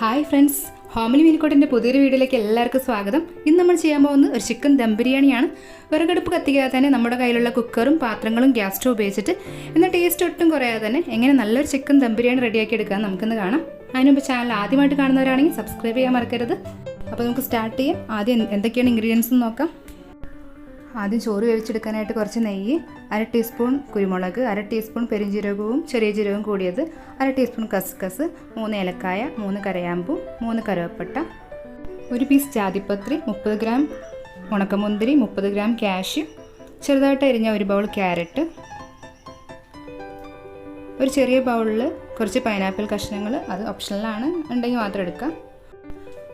Hi friends, ഹോംലിമീൽക്കോട്ടിൻ്റെ പുതിയൊരു വീഡിയോയിലേക്ക് എല്ലാവർക്കും സ്വാഗതം. ഇന്ന് നമ്മൾ ചെയ്യാൻ പോകുന്നത് ഒരു ചിക്കൻ ദം ബിരിയാണിയാണ്. വിറകടുപ്പ് കത്തിക്കാതെ തന്നെ നമ്മുടെ കയ്യിലുള്ള കുക്കറും പാത്രങ്ങളും ഗ്യാസ് സ്റ്റവ് ഉപയോഗിച്ചിട്ട് എന്നാൽ ടേസ്റ്റ് ഒട്ടും കുറയാതെ തന്നെ എങ്ങനെ നല്ലൊരു ചിക്കൻ ദം ബിരിയാണി റെഡിയാക്കി എടുക്കാൻ നമുക്കിന്ന് കാണാം. അതിനുമുമ്പ് ചാനൽ ആദ്യമായിട്ട് കാണുന്നവരാണെങ്കിൽ സബ്സ്ക്രൈബ് ചെയ്യാൻ മറക്കരുത്. അപ്പോൾ നമുക്ക് സ്റ്റാർട്ട് ചെയ്യാം. ആദ്യം എന്തൊക്കെയാണ് ഇൻഗ്രീഡിയൻസ് നോക്കാം. ആദ്യം ചോറ് വേവിച്ചെടുക്കാനായിട്ട് കുറച്ച് നെയ്യ്, 1/2 ടീസ്പൂൺ കുരുമുളക്, 1/2 ടീസ്പൂൺ പെരിഞ്ജീരകവും ചെറിയ ജീരകവും കൂടിയത്, 1/2 ടീസ്പൂൺ കസ്കസ്, 3 ഏലക്കായ, 3 കരയാമ്പൂ, 3 കറുവപ്പട്ട, 1 പീസ് ജാതിപത്രി, 30 ഗ്രാം ഉണക്കമുന്തിരി, 30 ഗ്രാം കാഷ്യൂ, ചെറുതായിട്ട് അരിഞ്ഞ 1 ബൗൾ ക്യാരറ്റ്, ഒരു ചെറിയ ബൗളിൽ കുറച്ച് പൈനാപ്പിൾ കഷ്ണങ്ങൾ, അത് ഓപ്ഷണലാണ്, ഉണ്ടെങ്കിൽ മാത്രം എടുക്കാം,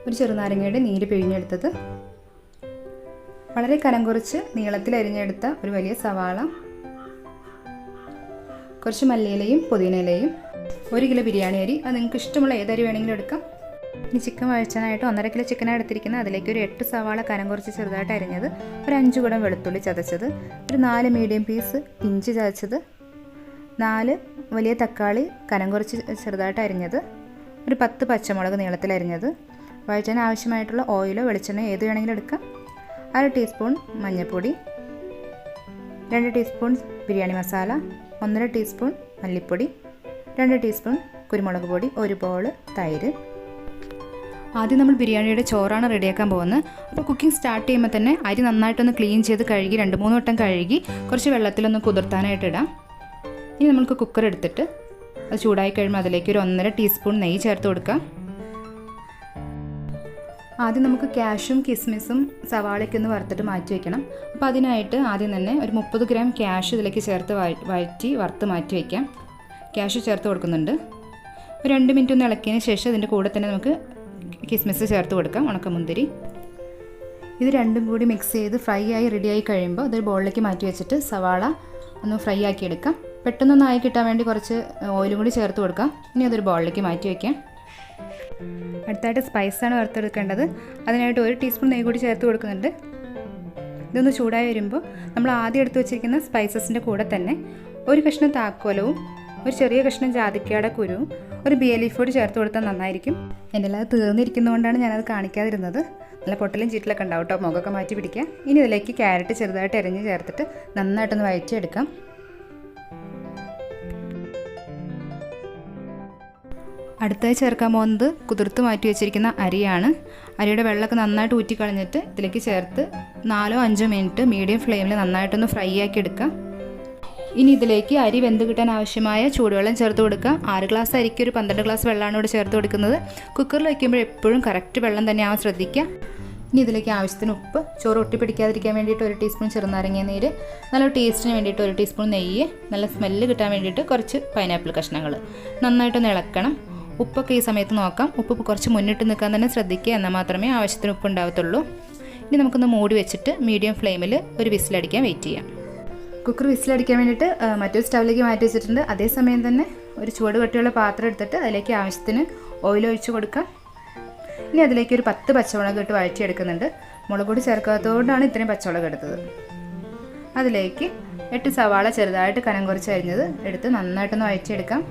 ഒരു ചെറുനാരങ്ങയുടെ നീര് പിഴിഞ്ഞെടുത്തത്, വളരെ കനം കുറച്ച് നീളത്തിൽ അരിഞ്ഞെടുത്ത ഒരു വലിയ സവാള, കുറച്ച് മല്ലിയിലയും പുതിനയിലയും, 1 കിലോ ബിരിയാണി അരി, അത് നിങ്ങൾക്ക് ഇഷ്ടമുള്ള ഏതരി വേണമെങ്കിലും എടുക്കാം. ഇനി ചിക്കൻ വഴച്ചാനായിട്ട് 1.5 കിലോ ചിക്കനാണ് എടുത്തിരിക്കുന്നത്. അതിലേക്ക് ഒരു 8 സവാള കനം കുറച്ച് ചെറുതായിട്ട് അരിഞ്ഞത്, ഒരു 5 കുടം വെളുത്തുള്ളി ചതച്ചത്, ഒരു 4 മീഡിയം പീസ് ഇഞ്ചി ചതച്ചത്, 4 വലിയ തക്കാളി കനം കുറച്ച് ചെറുതായിട്ട് അരിഞ്ഞത്, ഒരു 10 പച്ചമുളക് നീളത്തിൽ അരിഞ്ഞത്, വഴറ്റാൻ ആവശ്യമായിട്ടുള്ള ഓയിലോ വെളിച്ചെണ്ണയോ ഏത് വേണമെങ്കിലും എടുക്കാം, 1/2 ടീസ്പൂൺ മഞ്ഞൾപ്പൊടി, 2 ടീസ്പൂൺ ബിരിയാണി മസാല, 1.5 ടീസ്പൂൺ മല്ലിപ്പൊടി, 2 ടീസ്പൂൺ കുരുമുളക് പൊടി, 1 ബൗൾ തൈര്. ആദ്യം നമ്മൾ ബിരിയാണിയുടെ ചോറാണ് റെഡിയാക്കാൻ പോകുന്നത്. അപ്പോൾ കുക്കിംഗ് സ്റ്റാർട്ട് ചെയ്യുമ്പോൾ തന്നെ അരി നന്നായിട്ടൊന്ന് ക്ലീൻ ചെയ്ത് കഴുകി 2-3 വട്ടം കഴുകി കുറച്ച് വെള്ളത്തിലൊന്ന് കുതിർത്താനായിട്ട് ഇടാം. ഇനി നമുക്ക് കുക്കർ എടുത്തിട്ട് അത് ചൂടായി കഴിയുമ്പോൾ അതിലേക്ക് ഒരു 1.5 ടീസ്പൂൺ നെയ്യ് ചേർത്ത് കൊടുക്കാം. ആദ്യം നമുക്ക് കാഷ്യും കിസ്മിസും സവാളയ്ക്ക് ഒന്ന് വറുത്തിട്ട് മാറ്റി വയ്ക്കണം. അപ്പോൾ അതിനായിട്ട് ആദ്യം തന്നെ ഒരു 30 ഗ്രാം കാഷ്യൂ ഇതിലേക്ക് ചേർത്ത് വറുത്ത് മാറ്റി വയ്ക്കാം. കാഷ്യൂ ചേർത്ത് കൊടുക്കുന്നുണ്ട്. ഒരു 2 മിനിറ്റ് ഒന്ന് ഇളക്കിയതിന് ശേഷം ഇതിൻ്റെ കൂടെ തന്നെ നമുക്ക് കിസ്മിസ് ചേർത്ത് കൊടുക്കാം, ഉണക്കമുന്തിരി. ഇത് രണ്ടും കൂടി മിക്സ് ചെയ്ത് ഫ്രൈ ആയി റെഡിയായി കഴിയുമ്പോൾ അതൊരു ബൗളിലേക്ക് മാറ്റി വെച്ചിട്ട് സവാള ഒന്ന് ഫ്രൈ ആക്കി എടുക്കാം. പെട്ടെന്നൊന്ന് ആയി കിട്ടാൻ വേണ്ടി കുറച്ച് ഓയിലും കൂടി ചേർത്ത് കൊടുക്കാം. ഇനി അതൊരു ബൗളിലേക്ക് മാറ്റി വയ്ക്കാം. അടുത്തായിട്ട് സ്പൈസാണ് വറുത്തെടുക്കേണ്ടത്. അതിനായിട്ട് 1 ടീസ്പൂൺ നെയ്യ് കൂടി ചേർത്ത് കൊടുക്കുന്നുണ്ട്. ഇതൊന്ന് ചൂടായി വരുമ്പോൾ നമ്മൾ ആദ്യം എടുത്ത് വെച്ചിരിക്കുന്ന സ്പൈസസിൻ്റെ കൂടെ തന്നെ ഒരു കഷ്ണം താക്കോലവും ഒരു ചെറിയ കഷ്ണം ജാതിക്കയുടെ കുരുവും ഒരു ബേ ലീഫ് കൂടി ചേർത്ത് കൊടുത്താൽ നന്നായിരിക്കും. എൻ്റെ എല്ലാം തീർന്നിരിക്കുന്നതുകൊണ്ടാണ് ഞാനത് കാണിക്കാതിരുന്നത്. നല്ല പൊട്ടലും ചീറ്റിലൊക്കെ ഉണ്ടാവും കേട്ടോ, മുഖമൊക്കെ മാറ്റി പിടിക്കുക. ഇനി ഇതിലേക്ക് ക്യാരറ്റ് ചെറുതായിട്ട് അരിഞ്ഞ് ചേർത്തിട്ട് നന്നായിട്ടൊന്ന് വഴറ്റിയെടുക്കാം. അടുത്തായി ചേർക്കാൻ പോകുന്നത് കുതിർത്ത് മാറ്റി വെച്ചിരിക്കുന്ന അരിയാണ്. അരിയുടെ വെള്ളമൊക്കെ നന്നായിട്ട് ഊറ്റിക്കളഞ്ഞിട്ട് ഇതിലേക്ക് ചേർത്ത് 4-5 മിനിറ്റ് മീഡിയം ഫ്ലെയിമിൽ നന്നായിട്ടൊന്ന് ഫ്രൈ ആക്കി എടുക്കാം. ഇനി ഇതിലേക്ക് അരി വെന്ത് കിട്ടാൻ ആവശ്യമായ ചൂടുവെള്ളം ചേർത്ത് കൊടുക്കാം. 6 ഗ്ലാസ് അരിക്ക് ഒരു 12 ഗ്ലാസ് വെള്ളമാണ് ഇവിടെ ചേർത്ത് കൊടുക്കുന്നത്. കുക്കറിൽ വയ്ക്കുമ്പോൾ എപ്പോഴും കറക്റ്റ് വെള്ളം തന്നെ ആവാൻ ശ്രദ്ധിക്കുക. ഇനി ഇതിലേക്ക് ആവശ്യത്തിന് ഉപ്പ്, ചോറ് ഒട്ടിപ്പിടിക്കാതിരിക്കാൻ വേണ്ടിയിട്ട് 1 ടീസ്പൂൺ ചെറുനാരങ്ങ നീര്, നല്ല ടേസ്റ്റിന് വേണ്ടിയിട്ട് 1 ടീസ്പൂൺ നെയ്യ്, നല്ല സ്മെല്ല് കിട്ടാൻ വേണ്ടിയിട്ട് കുറച്ച് പൈനാപ്പിൾ കഷ്ണങ്ങൾ. നന്നായിട്ടൊന്ന് ഇളക്കണം. ഉപ്പൊക്കെ ഈ സമയത്ത് നോക്കാം. ഉപ്പ് കുറച്ച് മുന്നിട്ട് നിൽക്കാൻ തന്നെ ശ്രദ്ധിക്കുക, എന്നാൽ മാത്രമേ ആവശ്യത്തിന് ഉപ്പ് ഉണ്ടാവത്തുള്ളൂ. ഇനി നമുക്കൊന്ന് മൂടി വെച്ചിട്ട് മീഡിയം ഫ്ലെയിമിൽ ഒരു വിസിലടിക്കാൻ വെയിറ്റ് ചെയ്യാം. കുക്കർ വിസിലടിക്കാൻ വേണ്ടിയിട്ട് മറ്റൊരു സ്റ്റൗവിലേക്ക് മാറ്റി വെച്ചിട്ടുണ്ട്. അതേസമയം തന്നെ ഒരു ചുവട് കട്ടിയുള്ള പാത്രം എടുത്തിട്ട് അതിലേക്ക് ആവശ്യത്തിന് ഓയിൽ ഒഴിച്ച് കൊടുക്കാം. ഇനി അതിലേക്ക് ഒരു 10 പച്ചമുളക് ഇട്ട് വഴറ്റിയെടുക്കുന്നുണ്ട്. മുളക് പൊടി ചേർക്കാത്തതുകൊണ്ടാണ് ഇത്രയും പച്ചമുളക് എടുത്തത്. അതിലേക്ക് 8 സവാള ചെറുതായിട്ട് കനം കുറച്ച് അരിഞ്ഞത് എടുത്ത് നന്നായിട്ടൊന്ന് വഴറ്റിയെടുക്കാം.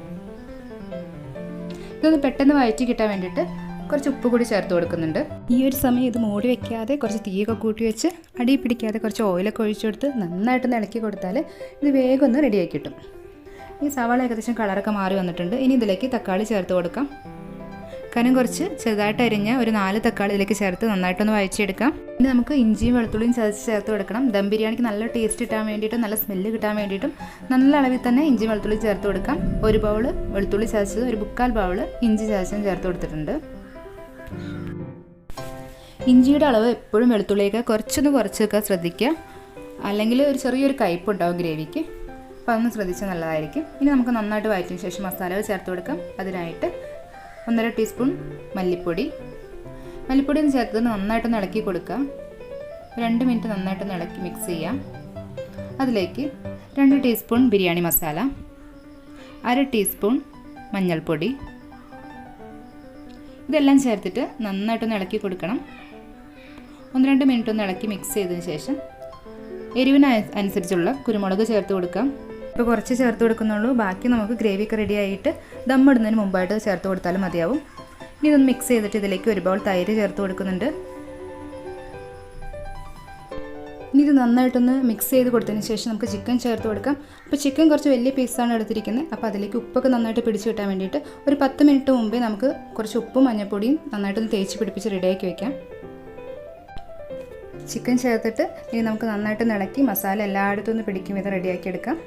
ഇതൊന്ന് പെട്ടെന്ന് വഴറ്റി കിട്ടാൻ വേണ്ടിയിട്ട് കുറച്ച് ഉപ്പ് കൂടി ചേർത്ത് കൊടുക്കുന്നുണ്ട്. ഈ ഒരു സമയം ഇത് മൂടി വയ്ക്കാതെ കുറച്ച് തീയൊക്കെ കൂട്ടി വെച്ച് അടി പിടിക്കാതെ കുറച്ച് ഓയിലൊക്കെ ഒഴിച്ചു കൊടുത്ത് നന്നായിട്ടൊന്ന് ഇളക്കി കൊടുത്താൽ ഇത് വേഗം ഒന്ന് റെഡിയാക്കി കിട്ടും. ഈ സവാള ഏകദേശം കളറൊക്കെ മാറി വന്നിട്ടുണ്ട്. ഇനി ഇതിലേക്ക് തക്കാളി ചേർത്ത് കൊടുക്കാം. കനം കുറച്ച് ചെറുതായിട്ട് അരിഞ്ഞ ഒരു 4 തക്കാളി ഇതിലേക്ക് ചേർത്ത് നന്നായിട്ടൊന്ന് വഴറ്റിയെടുക്കാം. ഇനി നമുക്ക് ഇഞ്ചിയും വെളുത്തുള്ളിയും ചതച്ച് ചേർത്ത് കൊടുക്കണം. ദം ബിരിയാണിക്ക് നല്ല ടേസ്റ്റ് കിട്ടാൻ വേണ്ടിയിട്ടും നല്ല സ്മെല്ല് കിട്ടാൻ വേണ്ടിയിട്ടും നല്ല അളവിൽ തന്നെ ഇഞ്ചിയും വെളുത്തുള്ളിയും ചേർത്ത് കൊടുക്കാം. 1 ബൗൾ വെളുത്തുള്ളി ചതച്ചത്, 1/4 ബൗൾ ഇഞ്ചി ചതച്ചതും ചേർത്ത് കൊടുത്തിട്ടുണ്ട്. ഇഞ്ചിയുടെ അളവ് എപ്പോഴും വെളുത്തുള്ളിയൊക്കെ കുറച്ചൊന്ന് കുറച്ച് വെക്കാൻ ശ്രദ്ധിക്കുക, അല്ലെങ്കിൽ ഒരു ചെറിയൊരു കയ്പുണ്ടാവും ഗ്രേവിക്ക്. അപ്പോൾ അതൊന്ന് ശ്രദ്ധിച്ചാൽ നല്ലതായിരിക്കും. ഇനി നമുക്ക് നന്നായിട്ട് വഴറ്റിയതിന് ശേഷം മസാലകൾ ചേർത്ത് കൊടുക്കാം. അതിനായിട്ട് 1.5 ടീസ്പൂൺ മല്ലിപ്പൊടി ഒന്ന് ചേർത്ത് നന്നായിട്ടൊന്ന് ഇളക്കി കൊടുക്കാം. 2 മിനിറ്റ് നന്നായിട്ടൊന്ന് ഇളക്കി മിക്സ് ചെയ്യാം. അതിലേക്ക് 2 ടീസ്പൂൺ ബിരിയാണി മസാല, 1/2 ടീസ്പൂൺ മഞ്ഞൾപ്പൊടി, ഇതെല്ലാം ചേർത്തിട്ട് നന്നായിട്ടൊന്ന് ഇളക്കി കൊടുക്കണം. 1-2 മിനിറ്റ് ഒന്ന് ഇളക്കി മിക്സ് ചെയ്തതിന് ശേഷം എരിവിന് അനുസരിച്ചുള്ള കുരുമുളക് ചേർത്ത് കൊടുക്കാം. ഇപ്പോൾ കുറച്ച് ചേർത്ത് കൊടുക്കുന്നുള്ളൂ, ബാക്കി നമുക്ക് ഗ്രേവിയൊക്കെ റെഡി ആയിട്ട് ദം ഇടുന്നതിന് മുമ്പായിട്ട് ചേർത്ത് കൊടുത്താലും മതിയാവും. ഇനി ഇതൊന്ന് മിക്സ് ചെയ്തിട്ട് ഇതിലേക്ക് ഒരു ബൗൾ തൈര് ചേർത്ത് കൊടുക്കുന്നുണ്ട്. ഇനി ഇത് നന്നായിട്ടൊന്ന് മിക്സ് ചെയ്ത് കൊടുത്തതിന് ശേഷം നമുക്ക് ചിക്കൻ ചേർത്ത് കൊടുക്കാം. അപ്പോൾ ചിക്കൻ കുറച്ച് വലിയ പീസാണ് എടുത്തിരിക്കുന്നത്. അപ്പോൾ അതിലേക്ക് ഉപ്പൊക്കെ നന്നായിട്ട് പിടിച്ച് കിട്ടാൻ വേണ്ടിയിട്ട് ഒരു 10 മിനിറ്റ് മുമ്പേ നമുക്ക് കുറച്ച് ഉപ്പും മഞ്ഞൾപ്പൊടിയും നന്നായിട്ടൊന്ന് തേച്ച് പിടിപ്പിച്ച് റെഡിയാക്കി വയ്ക്കാം. ചിക്കൻ ചേർത്തിട്ട് ഇനി നമുക്ക് നന്നായിട്ട് ഇളക്കി മസാല എല്ലായിടത്തും ഒന്ന് പിടിക്കും വിധം റെഡിയാക്കി എടുക്കാം.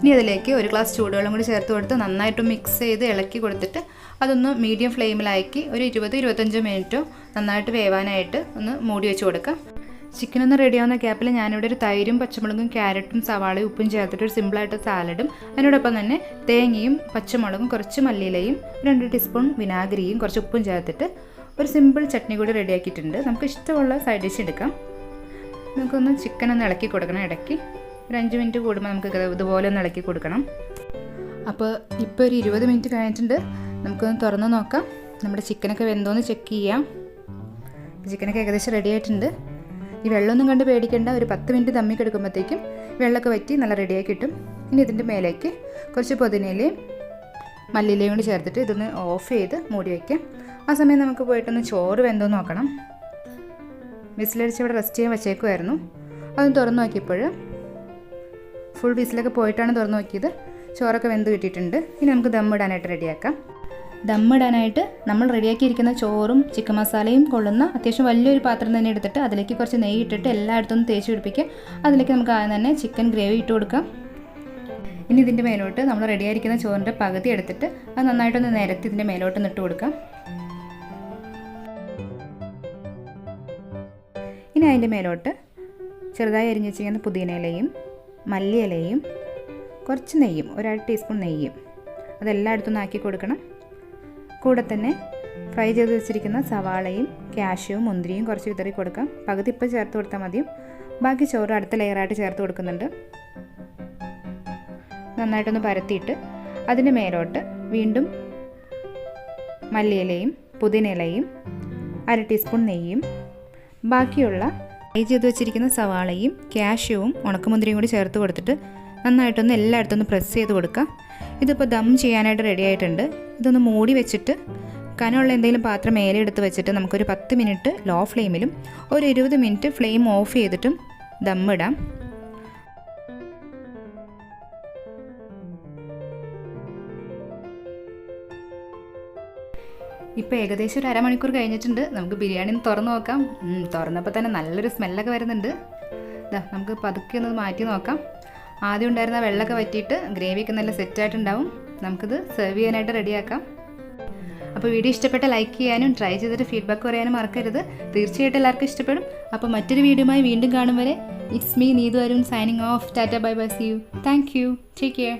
ഇനി അതിലേക്ക് ഒരു ഗ്ലാസ് ചൂടുവെള്ളം കൂടി ചേർത്ത് കൊടുത്ത് നന്നായിട്ട് മിക്സ് ചെയ്ത് ഇളക്കി കൊടുത്തിട്ട് അതൊന്ന് മീഡിയം ഫ്ലെയിമിലാക്കി ഒരു 20-25 മിനിറ്റോ നന്നായിട്ട് വേവാനായിട്ട് ഒന്ന് മൂടി വെച്ച് കൊടുക്കാം. ചിക്കൻ ഒന്ന് റെഡിയാവുന്ന ഗ്യാപ്പിൽ ഞാനിവിടെ ഒരു തൈരും പച്ചമുളകും ക്യാരറ്റും സവാളയും ഉപ്പും ചേർത്തിട്ട് ഒരു സിമ്പിളായിട്ട് സാലഡും അതിനോടൊപ്പം തന്നെ തേങ്ങയും പച്ചമുളകും കുറച്ച് മല്ലിയിലയും 2 ടീസ്പൂൺ വിനാഗിരിയും കുറച്ച് ഉപ്പും ചേർത്തിട്ട് ഒരു സിമ്പിൾ ചട്നി കൂടി റെഡിയാക്കിയിട്ടുണ്ട്. നമുക്ക് ഇഷ്ടമുള്ള സൈഡ് ഡിഷ് എടുക്കാം. നമുക്കൊന്ന് ചിക്കൻ ഒന്ന് ഇളക്കി കൊടുക്കണം. ഇടയ്ക്ക് ഒരു 5 മിനിറ്റ് കൂടുമ്പോൾ നമുക്ക് ഇതുപോലെ ഒന്ന് ഇളക്കി കൊടുക്കണം. അപ്പോൾ ഇപ്പോൾ ഒരു 20 മിനിറ്റ് കഴിഞ്ഞിട്ടുണ്ട്. നമുക്കൊന്ന് തുറന്ന് നോക്കാം. നമ്മുടെ ചിക്കനൊക്കെ വെന്തോന്ന് ചെക്ക് ചെയ്യാം. ചിക്കനൊക്കെ ഏകദേശം റെഡി ആയിട്ടുണ്ട്. ഈ വെള്ളമൊന്നും കണ്ട് പേടിക്കേണ്ട. ഒരു 10 മിനിറ്റ് ദമ്മി കിടക്കുമ്പോഴത്തേക്കും വെള്ളമൊക്കെ വറ്റി നല്ല റെഡിയായി കിട്ടും. ഇനി ഇതിൻ്റെ മേലേക്ക് കുറച്ച് പുതിനയിലയും മല്ലിയിലയും കൂടി ചേർത്തിട്ട് ഇതൊന്ന് ഓഫ് ചെയ്ത് മൂടി വയ്ക്കാം. ആ സമയം നമുക്ക് പോയിട്ടൊന്ന് ചോറ് വെന്തോന്ന് നോക്കണം. വിസിലടിച്ച് ഇവിടെ റെസ്റ്റ് ചെയ്യാൻ വെച്ചേക്കുമായിരുന്നു. അതൊന്ന് തുറന്ന് നോക്കിയപ്പോൾ ഫുൾ വിസിലൊക്കെ പോയിട്ടാണ് തുറന്ന് നോക്കിയത്. ചോറൊക്കെ വെന്ത് കിട്ടിയിട്ടുണ്ട്. ഇനി നമുക്ക് ദമ്മിടാനായിട്ട് റെഡിയാക്കാം. ദമ്മിടാനായിട്ട് നമ്മൾ റെഡിയാക്കിയിരിക്കുന്ന ചോറും ചിക്കൻ മസാലയും കൊള്ളുന്ന അത്യാവശ്യം വലിയൊരു പാത്രം തന്നെ എടുത്തിട്ട് അതിലേക്ക് കുറച്ച് നെയ്യ് ഇട്ടിട്ട് എല്ലായിടത്തും തേച്ച് പിടിപ്പിക്കുക. അതിലേക്ക് നമുക്ക് ആദ്യം തന്നെ ചിക്കൻ ഗ്രേവി ഇട്ട് കൊടുക്കാം. ഇനി ഇതിൻ്റെ മേലോട്ട് നമ്മൾ റെഡിയായിരിക്കുന്ന ചോറിൻ്റെ പകുതി എടുത്തിട്ട് അത് നന്നായിട്ടൊന്ന് നിരത്തി ഇതിൻ്റെ മേലോട്ട് ഇട്ട് കൊടുക്കാം. ഇനി അതിൻ്റെ മേലോട്ട് ചെറുതായി അരിഞ്ഞ് വെച്ചിരിക്കുന്ന പുതിനയിലയും മല്ലിയിലയും കുറച്ച് നെയ്യും 1 ടീസ്പൂൺ നെയ്യും അതെല്ലായിടത്തും ആക്കി കൊടുക്കണം. കൂടെ തന്നെ ഫ്രൈ ചെയ്ത് വെച്ചിരിക്കുന്ന സവാളയും കാഷ്യൂവും മുന്തിരിയും കുറച്ച് വിതറി കൊടുക്കാം. പകുതി ഇപ്പോൾ ചേർത്ത് കൊടുത്താൽ മതിയും. ബാക്കി ചോറ് അടുത്ത ലെയറായിട്ട് ചേർത്ത് കൊടുക്കുന്നുണ്ട്. നന്നായിട്ടൊന്ന് പരത്തിയിട്ട് അതിൻ്റെ മേലോട്ട് വീണ്ടും മല്ലിയിലയും പുതിനയിലയും 1 ടീസ്പൂൺ നെയ്യും ബാക്കിയുള്ള ഫ്രൈ ചെയ്ത് വെച്ചിരിക്കുന്ന സവാളയും കാഷ്യൂവും ഉണക്കമുന്തിരിയും കൂടി ചേർത്ത് കൊടുത്തിട്ട് നന്നായിട്ടൊന്ന് എല്ലായിടത്തും ഒന്ന് പ്രസ് ചെയ്ത് കൊടുക്കുക. ഇതിപ്പോൾ ദം ചെയ്യാനായിട്ട് റെഡി ആയിട്ടുണ്ട്. ഇതൊന്ന് മൂടി വെച്ചിട്ട് കനമുള്ള എന്തെങ്കിലും പാത്രം മേലെ എടുത്ത് വെച്ചിട്ട് നമുക്കൊരു 10 മിനിറ്റ് ലോ ഫ്ലെയിമിലും ഒരു 20 മിനിറ്റ് ഫ്ലെയിം ഓഫ് ചെയ്തിട്ടും ദമ്മിടാം. ഇപ്പോൾ ഏകദേശം ഒരു അരമണിക്കൂർ കഴിഞ്ഞിട്ടുണ്ട്. നമുക്ക് ബിരിയാണി തുറന്ന് നോക്കാം. തുറന്നപ്പോൾ തന്നെ നല്ലൊരു സ്മെല്ലൊക്കെ വരുന്നുണ്ട്. നമുക്ക് പതുക്കെ ഒന്ന് മാറ്റി നോക്കാം. ആദ്യം ഉണ്ടായിരുന്ന വെള്ളമൊക്കെ വറ്റിയിട്ട് ഗ്രേവിയൊക്കെ നല്ല സെറ്റായിട്ടുണ്ടാവും. നമുക്കിത് സെർവ് ചെയ്യാനായിട്ട് റെഡിയാക്കാം. അപ്പോൾ വീഡിയോ ഇഷ്ടപ്പെട്ട ലൈക്ക് ചെയ്യാനും ട്രൈ ചെയ്തിട്ട് ഫീഡ്ബാക്ക് പറയാനും മറക്കരുത്. തീർച്ചയായിട്ടും എല്ലാവർക്കും ഇഷ്ടപ്പെടും. അപ്പോൾ മറ്റൊരു വീഡിയോയുമായി വീണ്ടും കാണും വരെ it's me Neethu Arun signing off. Tata bye bye, see you. Thank you. Take care.